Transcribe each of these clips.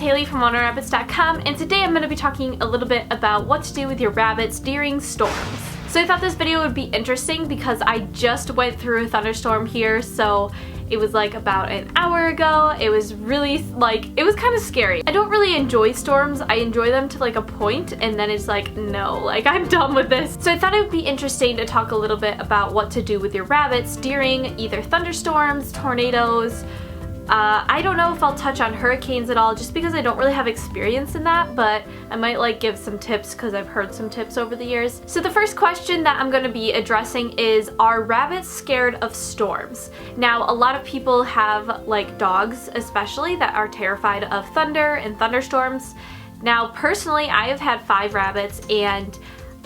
Haley from WanderRabbits.com, and today I'm going to be talking a little bit about what to do with your rabbits during storms. So I thought this video would be interesting because I just went through a thunderstorm here, so it was like about an hour ago. It was really it was kind of scary. I don't really enjoy storms. I enjoy them to like a point, and then it's like, no, like I'm done with this. So I thought it would be interesting to talk a little bit about what to do with your rabbits during either thunderstorms, tornadoes. I don't know if I'll touch on hurricanes at all just because I don't really have experience in that, but I might like give some tips because I've heard some tips over the years. So the first question that I'm going to be addressing is, are rabbits scared of storms? Now, a lot of people have like dogs especially that are terrified of thunder and thunderstorms. Now, personally, I have had 5 rabbits and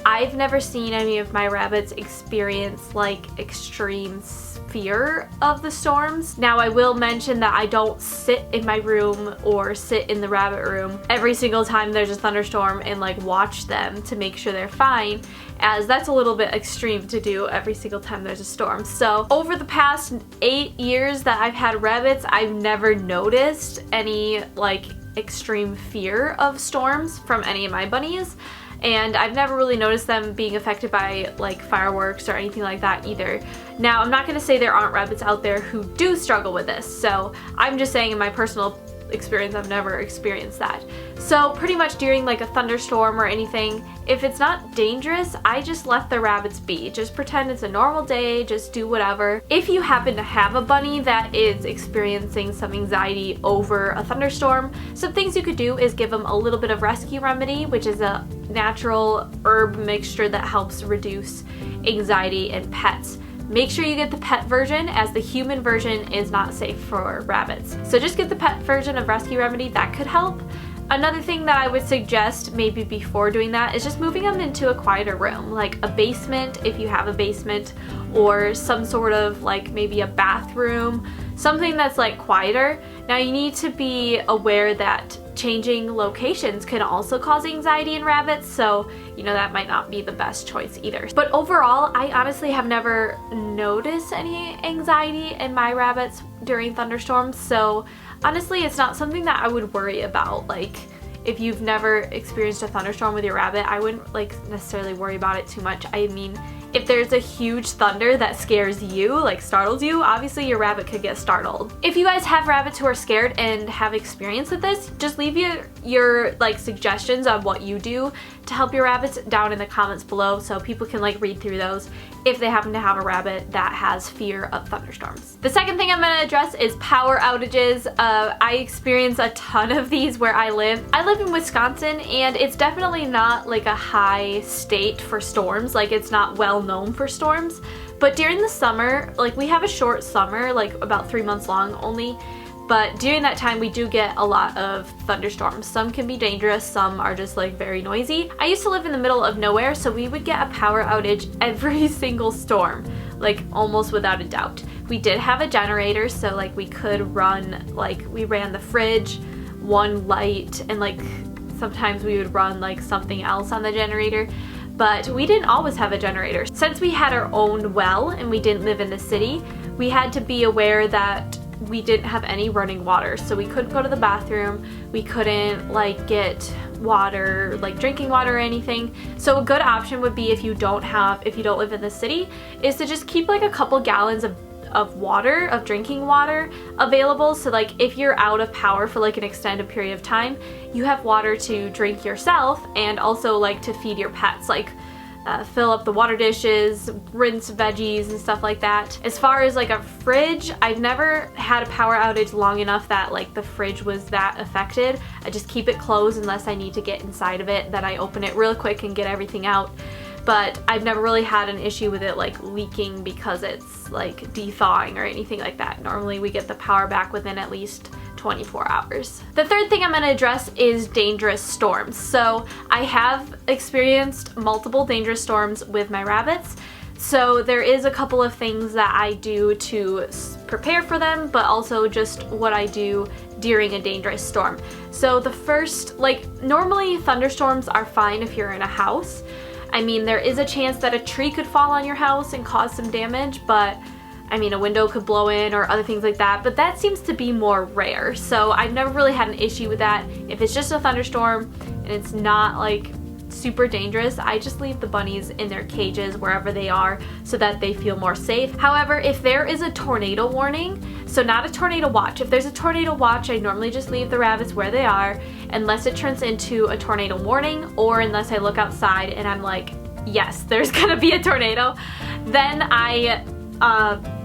I've never seen any of my rabbits experience like extreme fear of the storms. Now, I will mention that I don't sit in my room or sit in the rabbit room every single time there's a thunderstorm and like watch them to make sure they're fine, as that's a little bit extreme to do every single time there's a storm. So over the past 8 years that I've had rabbits, I've never noticed any like extreme fear of storms from any of my bunnies. And I've never really noticed them being affected by like fireworks or anything like that either. Now, I'm not going to say there aren't rabbits out there who do struggle with this, so I'm just saying in my personal experience I've never experienced that. So pretty much during like a thunderstorm or anything, if it's not dangerous, I just let the rabbits be. Just pretend it's a normal day, just do whatever. If you happen to have a bunny that is experiencing some anxiety over a thunderstorm, some things you could do is give them a little bit of rescue remedy, which is a natural herb mixture that helps reduce anxiety in pets. Make sure you get the pet version, as the human version is not safe for rabbits. So just get the pet version of Rescue Remedy, that could help. Another thing that I would suggest maybe before doing that is just moving them into a quieter room, like a basement if you have a basement, or some sort of like maybe a bathroom, something that's like quieter. Now, you need to be aware that changing locations can also cause anxiety in rabbits, so you know that might not be the best choice either. But overall, I honestly have never noticed any anxiety in my rabbits during thunderstorms, so honestly it's not something that I would worry about. Like, if you've never experienced a thunderstorm with your rabbit, I wouldn't like necessarily worry about it too much. I mean, if there's a huge thunder that scares you, like startles you, obviously your rabbit could get startled. If you guys have rabbits who are scared and have experience with this, just leave your like suggestions on what you do to help your rabbits down in the comments below so people can like read through those if they happen to have a rabbit that has fear of thunderstorms. The second thing I'm going to address is power outages. I experience a ton of these where I live. I live in Wisconsin, and it's definitely not like a high state for storms. Like, it's not well known for storms, but during the summer, like we have a short summer, like about 3 months long only, but during that time we do get a lot of thunderstorms. Some can be dangerous, some are just like very noisy. I used to live in the middle of nowhere, so we would get a power outage every single storm, like almost without a doubt. We did have a generator, so like we could run, like we ran the fridge, one light, and like sometimes we would run like something else on the generator. But we didn't always have a generator. Since we had our own well and we didn't live in the city, we had to be aware that we didn't have any running water. So we couldn't go to the bathroom, we couldn't like get water, like drinking water or anything. So a good option would be, if you don't live in the city, is to just keep like a couple gallons of water, of drinking water available, so like if you're out of power for like an extended period of time, you have water to drink yourself and also like to feed your pets, like fill up the water dishes, rinse veggies and stuff like that. As far as like a fridge, I've never had a power outage long enough that like the fridge was that affected. I just keep it closed unless I need to get inside of it, then I open it real quick and get everything out. But I've never really had an issue with it like leaking because it's like de-thawing or anything like that. Normally we get the power back within at least 24 hours. The third thing I'm going to address is dangerous storms. So I have experienced multiple dangerous storms with my rabbits. So there is a couple of things that I do to prepare for them, but also just what I do during a dangerous storm. So the first, like normally thunderstorms are fine if you're in a house. I mean, there is a chance that a tree could fall on your house and cause some damage, but I mean, a window could blow in or other things like that, but that seems to be more rare. So I've never really had an issue with that. If it's just a thunderstorm and it's not like super dangerous, I just leave the bunnies in their cages wherever they are so that they feel more safe. However, if there is a tornado warning, so not a tornado watch, if there's a tornado watch, I normally just leave the rabbits where they are unless it turns into a tornado warning, or unless I look outside and I'm like, yes, there's gonna be a tornado, then I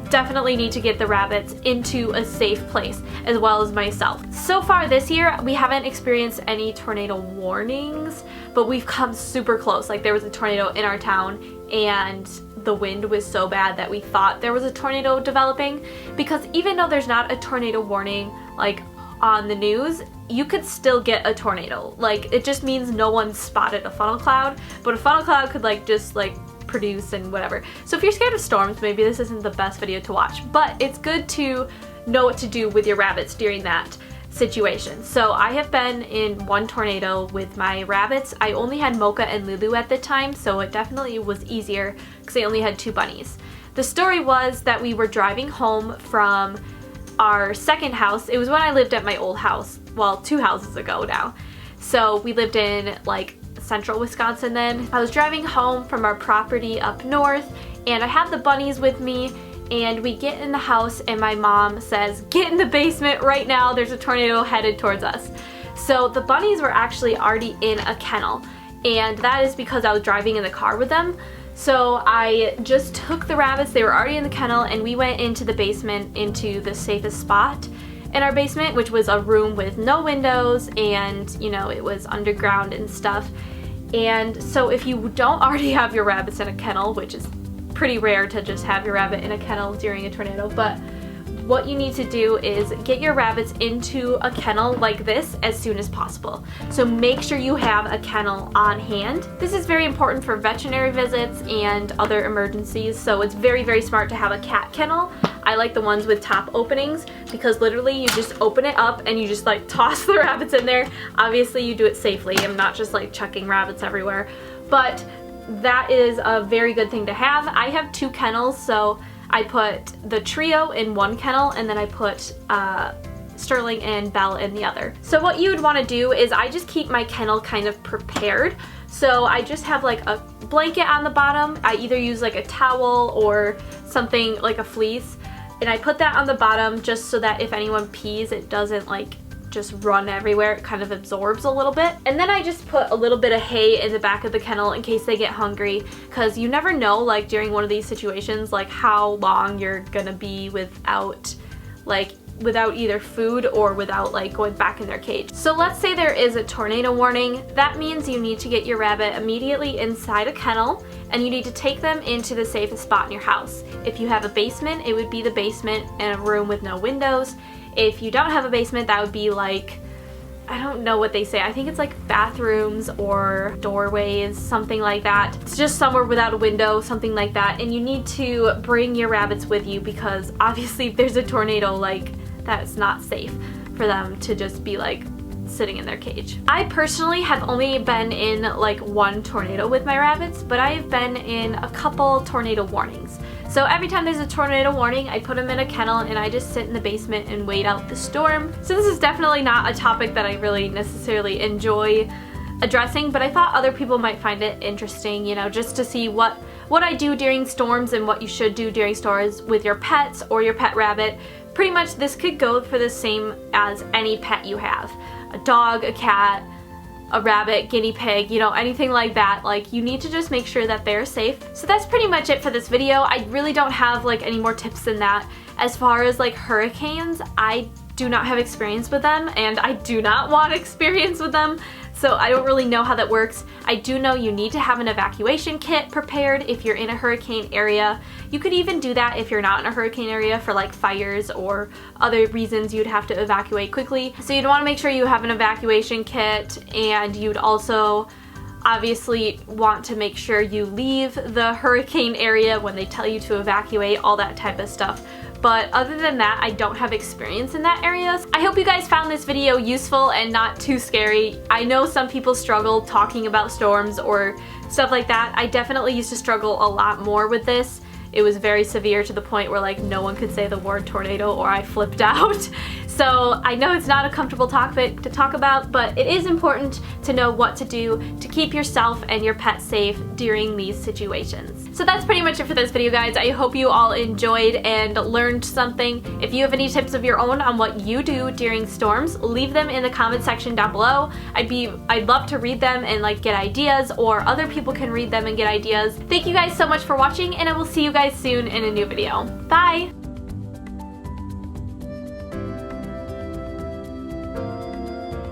definitely need to get the rabbits into a safe place, as well as myself. So far this year, we haven't experienced any tornado warnings, but we've come super close. Like, there was a tornado in our town and the wind was so bad that we thought there was a tornado developing, because even though there's not a tornado warning like on the news, you could still get a tornado. Like, it just means no one spotted a funnel cloud, but a funnel cloud could like just like produce and whatever. So if you're scared of storms, maybe this isn't the best video to watch, but it's good to know what to do with your rabbits during that situation. So I have been in one tornado with my rabbits. I only had Mocha and Lulu at the time, so it definitely was easier because I only had 2 bunnies. The story was that we were driving home from our second house. It was when I lived at my old house, well, 2 houses ago now. So we lived in like central Wisconsin then. I was driving home from our property up north and I had the bunnies with me, and we get in the house and my mom says, "Get in the basement right now, there's a tornado headed towards us." So the bunnies were actually already in a kennel, and that is because I was driving in the car with them. So I just took the rabbits, they were already in the kennel, and we went into the basement, into the safest spot in our basement, which was a room with no windows, and you know, it was underground and stuff. And so if you don't already have your rabbits in a kennel, which is pretty rare to just have your rabbit in a kennel during a tornado, but what you need to do is get your rabbits into a kennel like this as soon as possible. So make sure you have a kennel on hand. This is very important for veterinary visits and other emergencies, so it's very, very smart to have a cat kennel. I like the ones with top openings because literally you just open it up and you just like toss the rabbits in there. Obviously you do it safely. I'm not just like chucking rabbits everywhere, but that is a very good thing to have. I have 2 kennels, so I put the trio in one kennel and then I put Sterling and Belle in the other. So what you would want to do is I just keep my kennel kind of prepared. So I just have like a blanket on the bottom. I either use like a towel or something like a fleece, and I put that on the bottom just so that if anyone pees, it doesn't like just run everywhere. It kind of absorbs a little bit. And then I just put a little bit of hay in the back of the kennel in case they get hungry, because you never know, like during one of these situations, like how long you're gonna be without either food or without like going back in their cage. So let's say there is a tornado warning. That means you need to get your rabbit immediately inside a kennel, and you need to take them into the safest spot in your house. If you have a basement, it would be the basement in a room with no windows. If you don't have a basement, that would be like, I don't know what they say. I think it's like bathrooms or doorways, something like that. It's just somewhere without a window, something like that. And you need to bring your rabbits with you because obviously if there's a tornado, like that's not safe for them to just be like sitting in their cage. I personally have only been in like one tornado with my rabbits, but I've been in a couple tornado warnings. So every time there's a tornado warning, I put them in a kennel and I just sit in the basement and wait out the storm. So this is definitely not a topic that I really necessarily enjoy addressing, but I thought other people might find it interesting, you know, just to see what I do during storms and what you should do during storms with your pets or your pet rabbit. Pretty much this could go for the same as any pet you have. A dog, a cat, a rabbit, guinea pig, you know, anything like that. Like, you need to just make sure that they're safe. So that's pretty much it for this video. I really don't have like any more tips than that. As far as like hurricanes, I do not have experience with them, and I do not want experience with them. So I don't really know how that works. I do know you need to have an evacuation kit prepared if you're in a hurricane area. You could even do that if you're not in a hurricane area for like fires or other reasons you'd have to evacuate quickly. So you'd want to make sure you have an evacuation kit, and you'd also obviously want to make sure you leave the hurricane area when they tell you to evacuate, all that type of stuff. But other than that, I don't have experience in that area. I hope you guys found this video useful and not too scary. I know some people struggle talking about storms or stuff like that. I definitely used to struggle a lot more with this it was very severe to the point where like no one could say the word tornado or I flipped out. So I know it's not a comfortable topic to talk about, but it is important to know what to do to keep yourself and your pet safe during these situations. So that's pretty much it for this video, guys. I hope you all enjoyed and learned something. If you have any tips of your own on what you do during storms, leave them in the comment section down below. I'd love to read them and like get ideas, or other people can read them and get ideas. Thank you guys so much for watching, and I will see you guys soon in a new video. Bye!